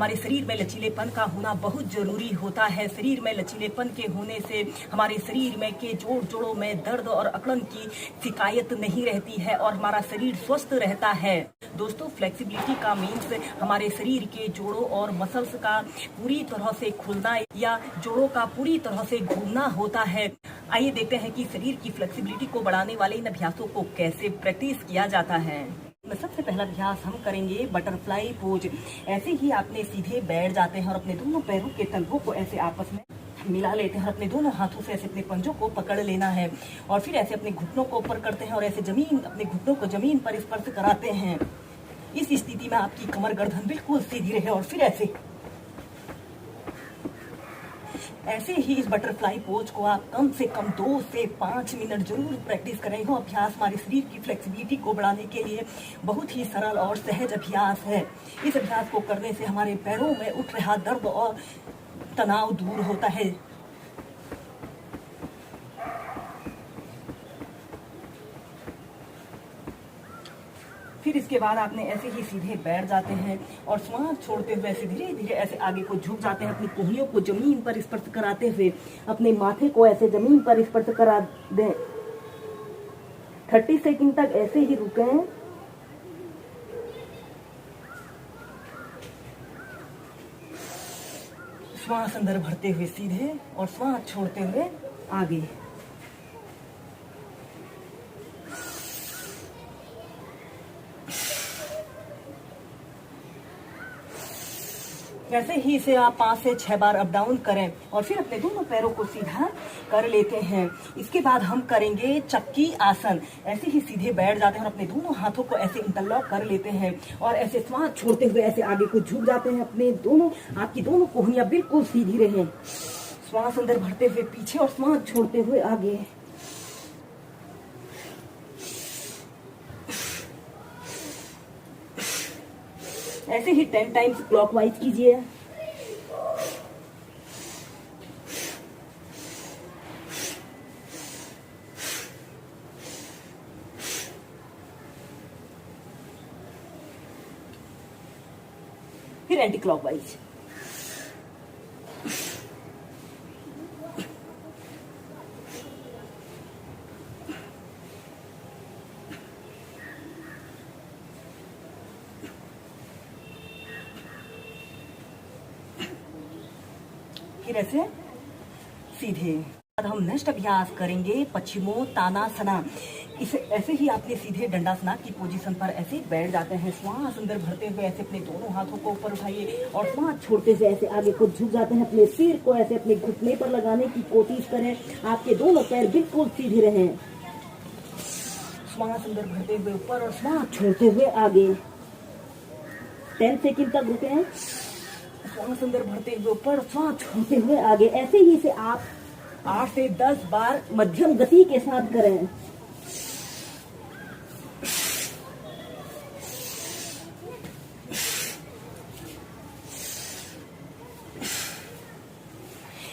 हमारे शरीर में लचीलेपन का होना बहुत जरूरी होता है। शरीर में लचीलेपन के होने से हमारे शरीर में के जोड़ों में दर्द और अकड़न की शिकायत नहीं रहती है और हमारा शरीर स्वस्थ रहता है। दोस्तों, फ्लेक्सिबिलिटी का मीन्स हमारे शरीर के जोड़ों और मसल्स का पूरी तरह से खुलना या जोड़ों का पूरी तरह से घूमना होता है। आइए देखते हैं कि शरीर की फ्लेक्सिबिलिटी को बढ़ाने वाले इन अभ्यासों को कैसे प्रैक्टिस किया जाता है। सबसे पहला अभ्यास हम करेंगे बटरफ्लाई पोज। ऐसे ही आपने सीधे बैठ जाते हैं और अपने दोनों पैरों के तलवों को ऐसे आपस में मिला लेते हैं और अपने दोनों हाथों से ऐसे अपने पंजों को पकड़ लेना है और फिर ऐसे अपने घुटनों को ऊपर करते हैं और ऐसे अपने घुटनों को जमीन पर स्पर्श कराते हैं। इस स्थिति में आपकी कमर गर्दन बिल्कुल सीधी रहे और फिर ऐसे ही इस बटरफ्लाई पोज को आप कम से कम 2 से 5 मिनट जरूर प्रैक्टिस करें। यह अभ्यास हमारे शरीर की फ्लेक्सिबिलिटी को बढ़ाने के लिए बहुत ही सरल और सहज अभ्यास है। इस अभ्यास को करने से हमारे पैरों में उठ रहा दर्द और तनाव दूर होता है। फिर इसके बाद आपने ऐसे ही सीधे बैठ जाते हैं और श्वास छोड़ते हुए ऐसे धीरे धीरे ऐसे आगे को झुक जाते हैं। अपनी कोहनियों को जमीन पर स्पर्श कराते हुए अपने माथे को ऐसे जमीन पर स्पर्श करा दें। 30 सेकंड तक ऐसे ही रुकें। श्वास अंदर भरते हुए सीधे और श्वास छोड़ते हुए आगे। ऐसे ही इसे आप 5 से 6 बार अप डाउन करें और फिर अपने दोनों पैरों को सीधा कर लेते हैं। इसके बाद हम करेंगे चक्की आसन। ऐसे ही सीधे बैठ जाते हैं और अपने दोनों हाथों को ऐसे इंटरलॉक कर लेते हैं और ऐसे श्वास छोड़ते हुए ऐसे आगे को झुक जाते हैं। आपकी दोनों कोहनियां बिल्कुल सीधी रहें। श्वास अंदर भरते हुए पीछे और श्वास छोड़ते हुए आगे। ऐसे ही 10 टाइम्स क्लॉकवाइज कीजिए। फिर एंटी क्लॉकवाइज। फिर ऐसे सीधे। बाद हम नेक्स्ट अभ्यास करेंगे पश्चिमोत्तानासना। इसे ऐसे ही आपने सीधे दंडासना की पोजीशन पर ऐसे बैठ जाते हैं। श्वास अंदर भरते हुए ऐसे अपने दोनों हाथों को ऊपर उठाइए और श्वास छोड़ते हुए ऐसे आगे को झुक जाते हैं। अपने सिर को ऐसे अपने घुटने पर लगाने की कोशिश करें। आपके दोनों पैर बिल्कुल सीधे रहें। श्वास अंदर भरते हुए ऊपर और श्वास छोड़ते हुए आगे। 10 सेकंड तक रुके। श्वास अंदर भरते हुए ऊपर, श्वास छोड़ते हुए आगे। ऐसे ही इसे आप 8 से 10 बार मध्यम गति के साथ करें।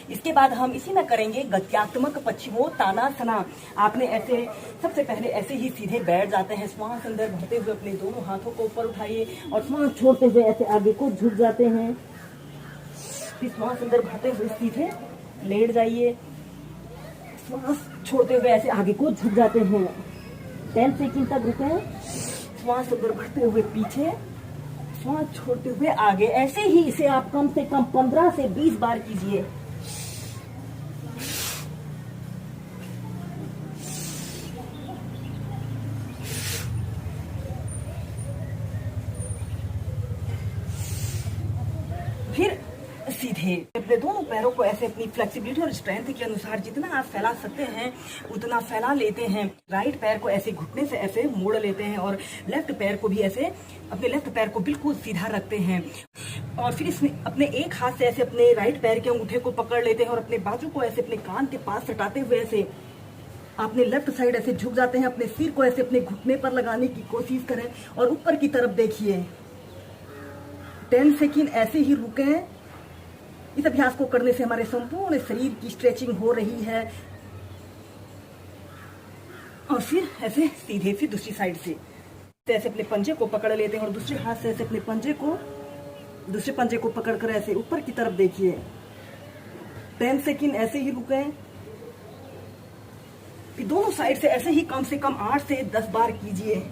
इसके बाद हम इसी में करेंगे गत्यात्मक पश्चिमोत्तानासना। आपने ऐसे सबसे पहले ऐसे ही सीधे बैठ जाते हैं। श्वास अंदर भरते हुए अपने दोनों हाथों को ऊपर उठाइए और श्वास छोड़ते हुए ऐसे आगे को झुक जाते हैं। श्वास अंदर भरते हुए सीधे लेट जाइए। श्वास छोड़ते हुए ऐसे आगे को झुक जाते हैं। 10 सेकंड तक रुके। श्वास अंदर भरते हुए पीछे, श्वास छोड़ते हुए आगे। ऐसे ही इसे आप कम से कम 15 से 20 बार कीजिए। फिर सीधे अपने दोनों पैरों को ऐसे अपनी फ्लेक्सिबिलिटी और स्ट्रेंथ के अनुसार जितना आप फैला सकते हैं उतना फैला लेते हैं। राइट पैर को ऐसे घुटने से ऐसे मोड़ लेते हैं और लेफ्ट पैर को भी ऐसे अपने लेफ्ट पैर को बिल्कुल सीधा रखते हैं और फिर इसमें अपने एक हाथ से ऐसे अपने राइट पैर के अंगूठे को पकड़ लेते हैं और अपने बाजू को ऐसे अपने कान के पास सटाते हुए ऐसे अपने लेफ्ट साइड ऐसे झुक जाते हैं। अपने सिर को ऐसे अपने घुटने पर लगाने की कोशिश करें और ऊपर की तरफ देखिए। 10 सेकंड ऐसे ही रुकें। इस अभ्यास को करने से हमारे संपूर्ण शरीर की स्ट्रेचिंग हो रही है। और फिर ऐसे सीधे फिर दूसरी साइड से ऐसे अपने पंजे को पकड़ लेते हैं और दूसरे हाथ से ऐसे अपने पंजे को दूसरे पंजे को पकड़कर ऐसे ऊपर की तरफ देखिए। 10 सेकंड ऐसे ही रुके। फिर दोनों साइड से ऐसे ही कम से कम 8 से 10 बार कीजिए।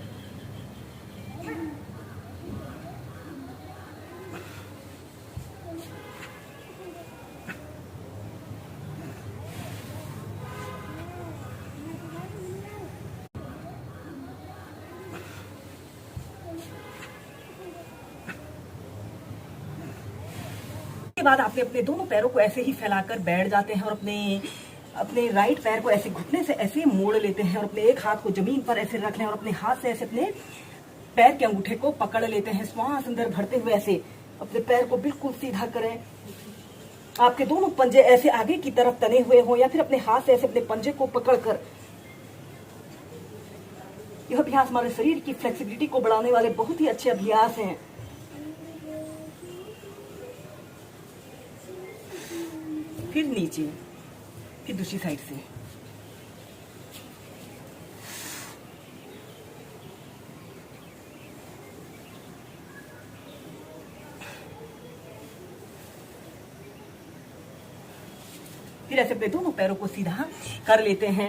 के बाद आपने अपने दोनों पैरों को ऐसे ही फैलाकर बैठ जाते हैं और अपने राइट पैर को ऐसे घुटने से ऐसे मोड़ लेते हैं और अपने एक हाथ को जमीन पर ऐसे रख लें और अपने हाथ से ऐसे अपने पैर के अंगूठे को पकड़ लेते हैं। श्वास अंदर भरते हुए ऐसे अपने पैर को बिल्कुल सीधा करें। आपके दोनों पंजे ऐसे आगे की तरफ तने हुए हों या फिर अपने हाथ से ऐसे अपने पंजे को पकड़कर। यह अभ्यास हमारे शरीर की फ्लेक्सिबिलिटी को बढ़ाने वाले बहुत ही अच्छे अभ्यास हैं। फिर नीचे, फिर दूसरी साइड से। फिर ऐसे अपने दोनों पैरों को सीधा कर लेते हैं।